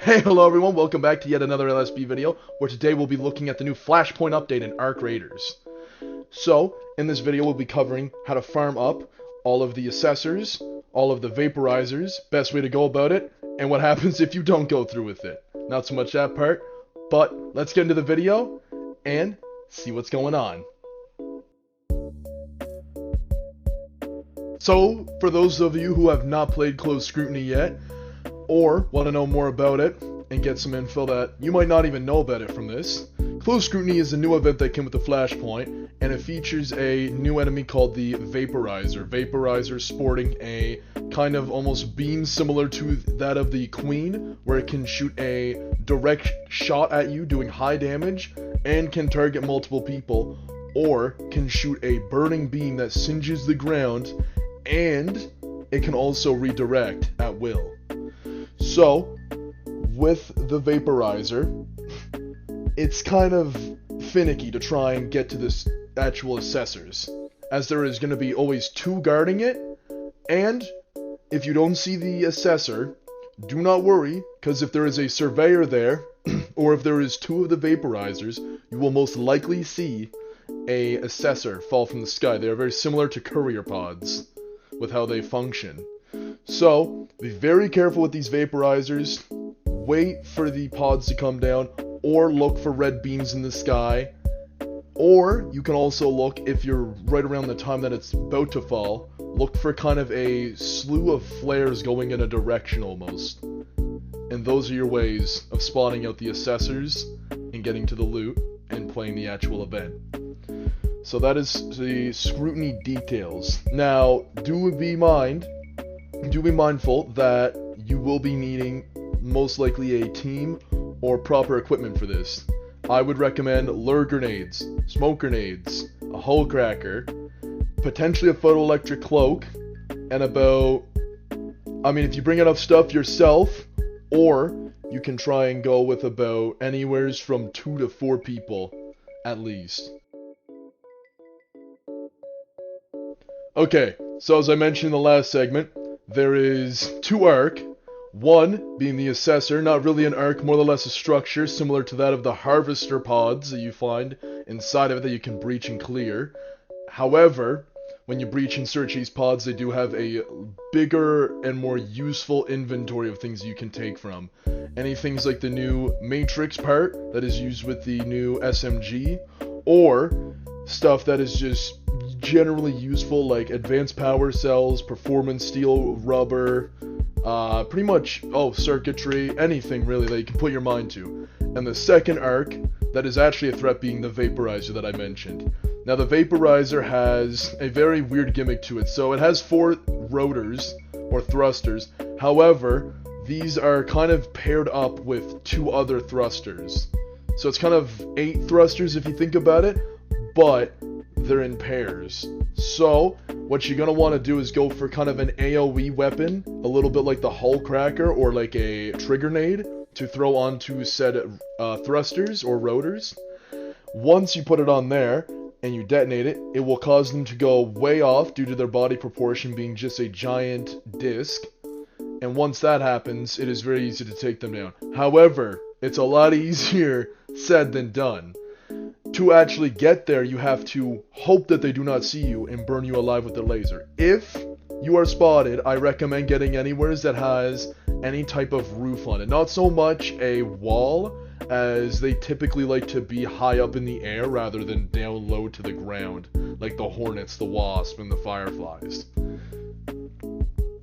Hey, hello everyone, welcome back to yet another LSB video, where today we'll be looking at the new Flashpoint update in arcraiders. So, in this video we'll be covering how to farm up all of the assessors, all of the vaporizers, best way to go about it, and what happens if you don't go through with it. Not so much that part, but let's get into the video, and see what's going on. So, for those of you who have not played Closed Scrutiny yet, or want to know more about it and get some info that you might not even know about it from this, Closed Scrutiny is a new event that came with the Flashpoint, and it features a new enemy called the Vaporizer. Vaporizer sporting a kind of almost beam similar to that of the Queen, where it can shoot a direct shot at you doing high damage and can target multiple people, or can shoot a burning beam that singes the ground, and it can also redirect at will. So, with the Vaporizer, it's kind of finicky to try and get to this actual assessors, as there is going to be always two guarding it, and if you don't see the assessor, do not worry, because if there is a surveyor there, or if there is two of the Vaporizers, you will most likely see a assessor fall from the sky. They are very similar to courier pods, with how they function. So, be very careful with these vaporizers, wait for the pods to come down, or look for red beams in the sky, or you can also look, if you're right around the time that it's about to fall, look for kind of a slew of flares going in a direction almost. And those are your ways of spotting out the assessors, and getting to the loot, and playing the actual event. So that is the Scrutiny details. Now, do be mindful that you will be needing most likely a team or proper equipment for this. I would recommend lure grenades, smoke grenades, a hull cracker, potentially a photoelectric cloak, and if you bring enough stuff yourself, or you can try and go with about anywhere from 2 to 4 people, at least. Okay, so as I mentioned in the last segment, there is 2 arc, one being the assessor, not really an arc, more or less a structure similar to that of the harvester pods that you find inside of it that you can breach and clear. However, when you breach and search these pods, they do have a bigger and more useful inventory of things you can take from. Any things like the new matrix part that is used with the new SMG, or stuff that is just generally useful, like advanced power cells, performance steel, rubber, pretty much, circuitry, anything really that you can put your mind to. And the second arc, that is actually a threat, being the Vaporizer that I mentioned. Now the Vaporizer has a very weird gimmick to it. So it has 4 rotors, or thrusters, however, these are kind of paired up with 2 other thrusters. So it's kind of 8 thrusters if you think about it, but they're in pairs. So, what you're gonna want to do is go for kind of an AoE weapon, a little bit like the hull cracker or like a trigger nade, to throw onto said thrusters or rotors. Once you put it on there and you detonate it, it will cause them to go way off due to their body proportion being just a giant disc. And once that happens, it is very easy to take them down. However, it's a lot easier said than done. To actually get there, you have to hope that they do not see you and burn you alive with their laser. If you are spotted, I recommend getting anywhere that has any type of roof on it. Not so much a wall, as they typically like to be high up in the air rather than down low to the ground, like the hornets, the wasp, and the fireflies.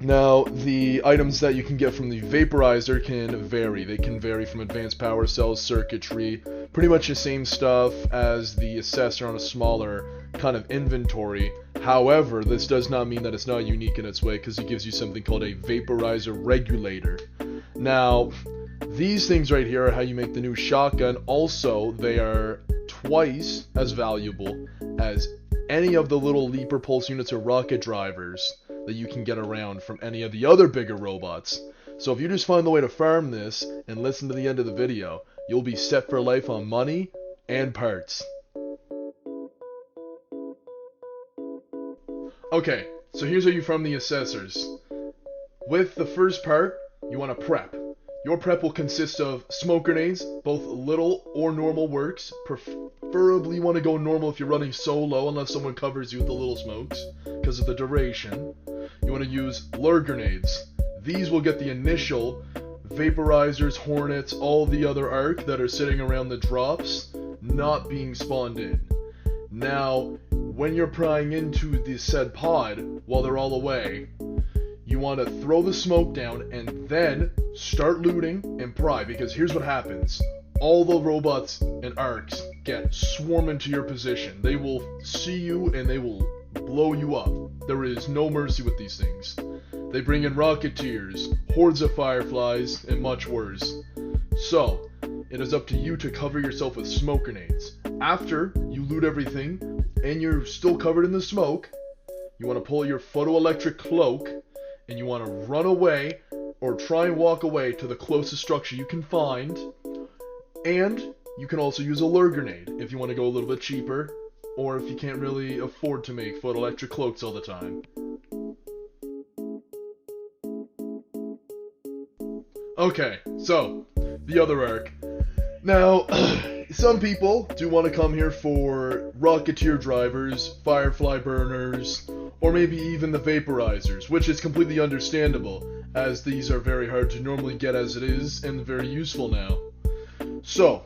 Now, the items that you can get from the Vaporizer can vary. They can vary from advanced power cells, circuitry, pretty much the same stuff as the assessor on a smaller kind of inventory. However, this does not mean that it's not unique in its way, because it gives you something called a Vaporizer regulator. Now, these things right here are how you make the new shotgun. Also, they are twice as valuable as any of the little leaper pulse units or rocket drivers that you can get around from any of the other bigger robots. So if you just find the way to farm this and listen to the end of the video, you'll be set for life on money and parts. Okay, so here's how you farm the assessors. With the first part, you want to prep. Your prep will consist of smoke grenades, both little or normal works. Preferably you want to go normal if you're running solo, unless someone covers you with the little smokes, because of the duration. You want to use lure grenades. These will get the initial vaporizers, hornets, all the other arc that are sitting around the drops, not being spawned in. Now, when you're prying into the said pod, while they're all away, you want to throw the smoke down and then start looting and pry, because here's what happens. All the robots and arcs get swarm into your position. They will see you and they will blow you up. There is no mercy with these things. They bring in rocketeers, hordes of fireflies, and much worse. So, it is up to you to cover yourself with smoke grenades. After you loot everything and you're still covered in the smoke, you want to pull your photoelectric cloak and you want to run away or try and walk away to the closest structure you can find. And you can also use a lure grenade if you want to go a little bit cheaper, or if you can't really afford to make photoelectric cloaks all the time. Okay, so, the other arc. Now, some people do want to come here for rocketeer drivers, firefly burners, or maybe even the vaporizers, which is completely understandable, as these are very hard to normally get as it is, and very useful now. So,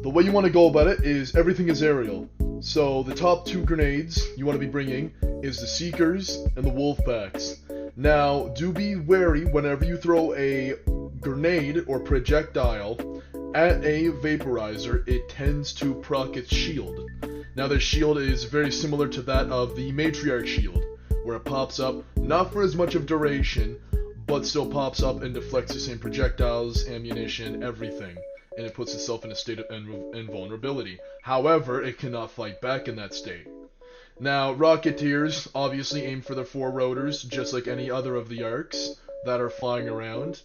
the way you want to go about it is everything is aerial. So, the top two grenades you want to be bringing is the Seekers and the Wolf Packs. Now, do be wary whenever you throw a grenade or projectile at a vaporizer, it tends to proc its shield. Now, the shield is very similar to that of the Matriarch shield, where it pops up, not for as much of duration, but still pops up and deflects the same projectiles, ammunition, everything, and it puts itself in a state of invulnerability. However, it cannot fight back in that state. Now, Rocketeers obviously aim for the four rotors, just like any other of the arcs that are flying around,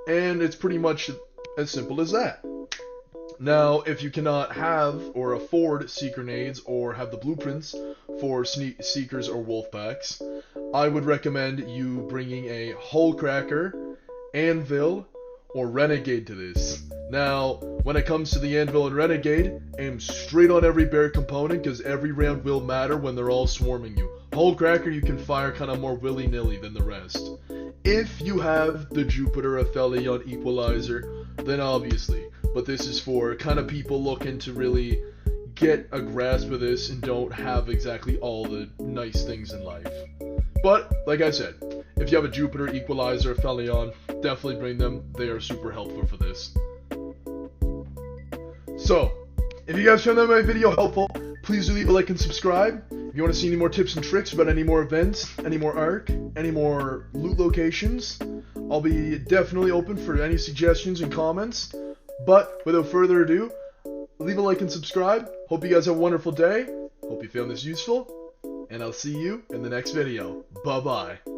and it's pretty much as simple as that. Now, if you cannot have or afford Seek grenades or have the blueprints for Seekers or Wolf Packs, I would recommend you bringing a Hull Cracker, Anvil, or Renegade to this. Now, when it comes to the Anvil and Renegade, aim straight on every bare component, because every round will matter when they're all swarming you. Hull Cracker you can fire kind of more willy-nilly than the rest. If you have the Jupiter Aphelion Equalizer, then obviously. But this is for kind of people looking to really get a grasp of this and don't have exactly all the nice things in life. But, like I said, if you have a Jupiter Equalizer Aphelion, definitely bring them. They are super helpful for this. So, if you guys found that my video helpful, please do leave a like and subscribe. If you want to see any more tips and tricks about any more events, any more arc, any more loot locations, I'll be definitely open for any suggestions and comments. But, without further ado, leave a like and subscribe. Hope you guys have a wonderful day. Hope you found this useful. And I'll see you in the next video. Bye-bye.